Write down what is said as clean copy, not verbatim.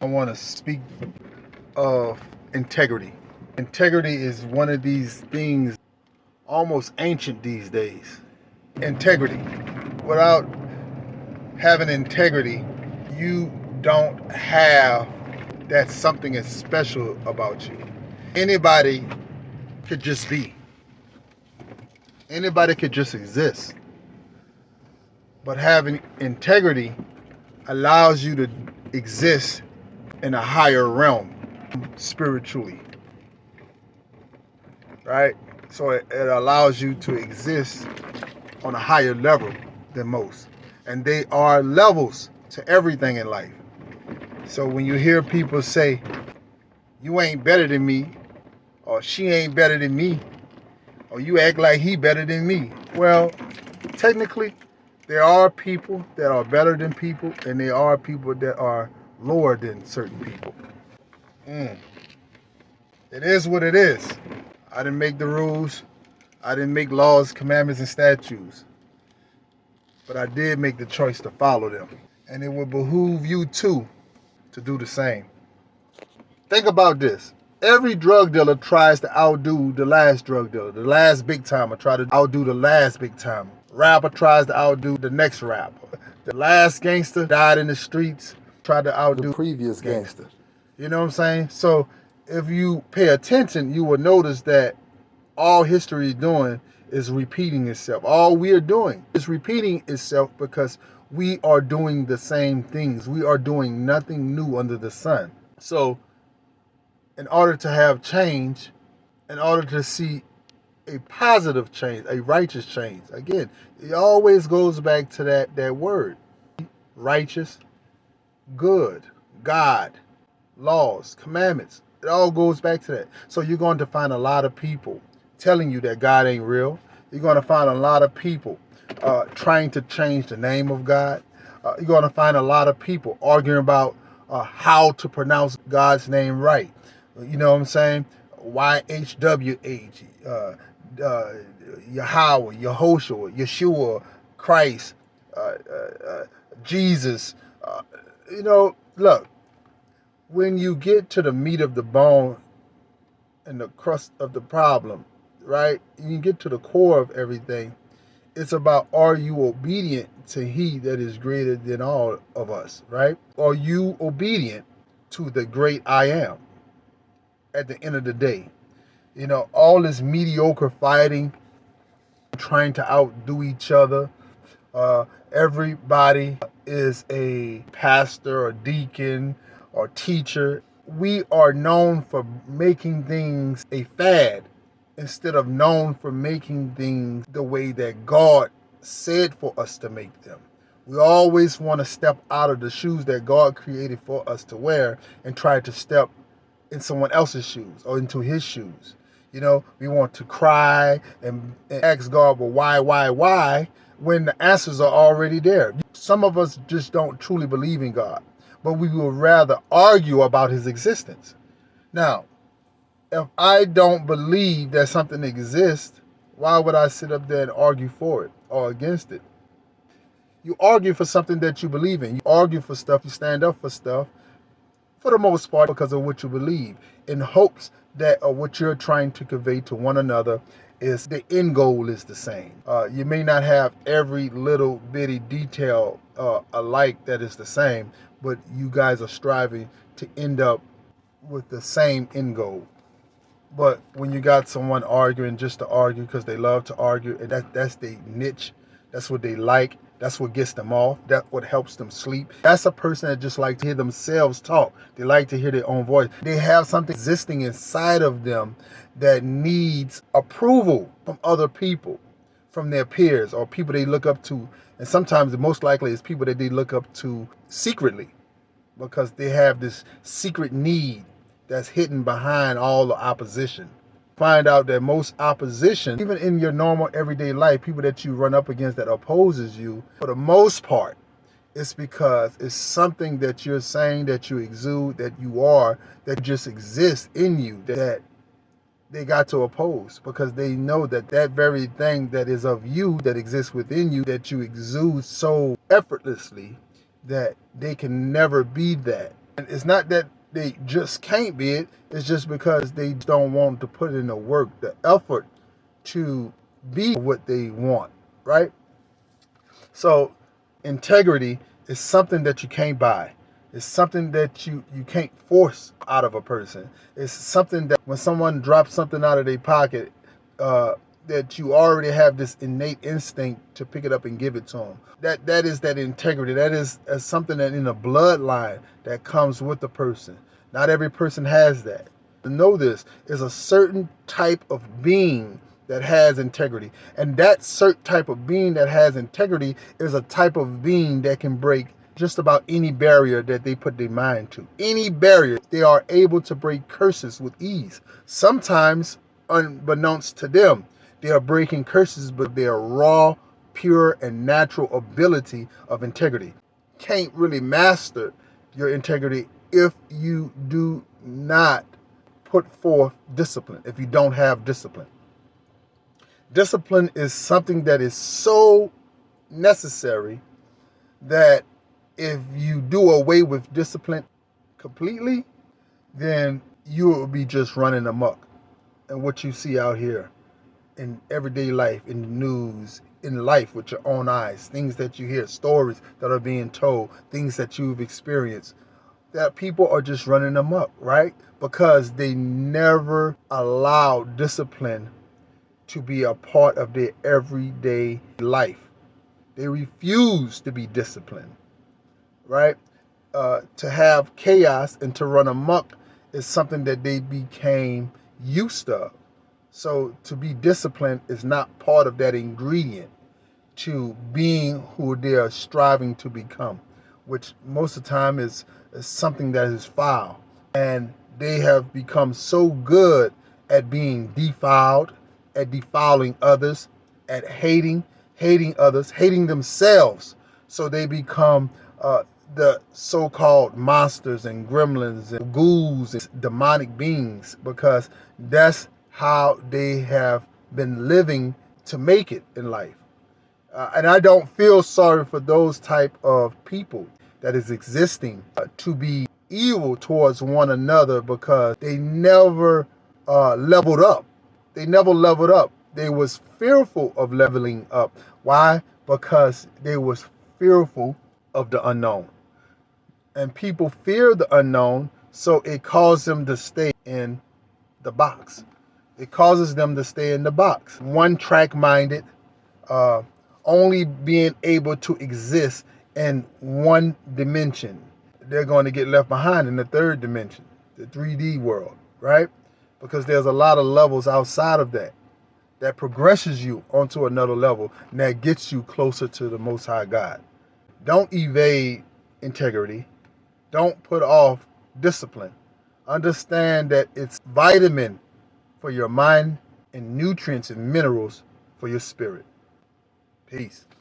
I want to speak of integrity. Integrity is one of these things almost ancient these days. Integrity. Without having integrity, you don't have that something is special about you. Anybody could just be. Anybody could just exist. But having integrity allows you to exist in a higher realm spiritually, right? So it allows you to exist on a higher level than most. And they are levels to everything in life. So when you hear people say, you ain't better than me, or she ain't better than me, or you act like he better than me. Well, technically, there are people that are better than people, and there are people that are lower than certain people. It is what it is. I didn't make the rules. I didn't make laws, commandments, and statutes. But I did make the choice to follow them. And it would behoove you too to do the same. Think about this. Every drug dealer tries to outdo the last drug dealer. The last big timer tries to outdo the last big timer. Rapper tries to outdo the next rapper. The last gangster died in the streets, tried to outdo the previous gangster. You know what I'm saying? So if you pay attention, you will notice that all history is doing is repeating itself. All we are doing is repeating itself because we are doing the same things. We are doing nothing new under the sun. So in order to have change, in order to see a positive change, a righteous change, again, it always goes back to that word, righteous, good, God, laws, commandments. It all goes back to that. So you're going to find a lot of people telling you that God ain't real. You're going to find a lot of people trying to change the name of God. You're going to find a lot of people arguing about how to pronounce God's name right. You know what I'm saying? YHWH, Yahweh, Yehoshua, Yeshua, Christ, Jesus. Look, when you get to the meat of the bone and the crust of the problem, right? You get to the core of everything. It's about, are you obedient to he that is greater than all of us, right? Are you obedient to the great I am at the end of the day? All this mediocre fighting, trying to outdo each other. Everybody is a pastor or deacon or teacher. We are known for making things a fad instead of known for making things the way that God said for us to make them. We always want to step out of the shoes that God created for us to wear and try to step in someone else's shoes or into his shoes. We want to cry and ask God, well, why, when the answers are already there. Some of us just don't truly believe in God, but we would rather argue about his existence. Now, if I don't believe that something exists, why would I sit up there and argue for it or against it? You argue for something that you believe in. You argue for stuff, you stand up for stuff, for the most part, because of what you believe, in hopes that what you're trying to convey to one another is the end goal is the same. You may not have every little bitty detail alike that is the same, but you guys are striving to end up with the same end goal. But when you got someone arguing just to argue because they love to argue, and that's their niche, that's what they like, that's what gets them off, that's what helps them sleep. That's a person that just like to hear themselves talk. They like to hear their own voice. They have something existing inside of them that needs approval from other people, from their peers or people they look up to. And sometimes the most likely is people that they look up to secretly because they have this secret need that's hidden behind all the opposition. Find out that most opposition, even in your normal everyday life, people that you run up against that opposes you, for the most part, it's because it's something that you're saying, that you exude, that you are, that just exists in you, that they got to oppose because they know that that very thing that is of you, that exists within you, that you exude so effortlessly, that they can never be that And it's not that they just can't be it, it's just because they don't want to put in the work, the effort to be what they want, right? So integrity is something that you can't buy. It's something that you can't force out of a person. It's something that when someone drops something out of their pocket, uh, that you already have this innate instinct to pick it up and give it to them. That is that integrity. That is something that in a bloodline that comes with the person. Not every person has that. To know this is a certain type of being that has integrity. And that certain type of being that has integrity is a type of being that can break just about any barrier that they put their mind to. Any barrier, they are able to break curses with ease. Sometimes, unbeknownst to them, they are breaking curses, but their raw, pure, and natural ability of integrity. Can't really master your integrity if you do not put forth discipline, if you don't have discipline. Discipline is something that is so necessary that if you do away with discipline completely, then you will be just running amok. And what you see out here in everyday life, in the news, in life with your own eyes, things that you hear, stories that are being told, things that you've experienced, that people are just running amok, right? Because they never allow discipline to be a part of their everyday life. They refuse to be disciplined, right? To have chaos and to run amok is something that they became used to. So to be disciplined is not part of that ingredient to being who they are striving to become, which most of the time is something that is foul. And they have become so good at being defiled, at defiling others, at hating others, hating themselves. So they become the so-called monsters and gremlins and ghouls and demonic beings, because that's how they have been living to make it in life. And I don't feel sorry for those type of people that is existing to be evil towards one another, because they never leveled up. They never leveled up. They was fearful of leveling up. Why? Because they was fearful of the unknown. And people fear the unknown, so it causes them to stay in the box. It causes them to stay in the box. One track minded, only being able to exist in one dimension. They're going to get left behind in the third dimension, the 3D world, right? Because there's a lot of levels outside of that that progresses you onto another level and that gets you closer to the Most High God. Don't evade integrity. Don't put off discipline. Understand that it's vitamin for your mind and nutrients and minerals for your spirit. Peace.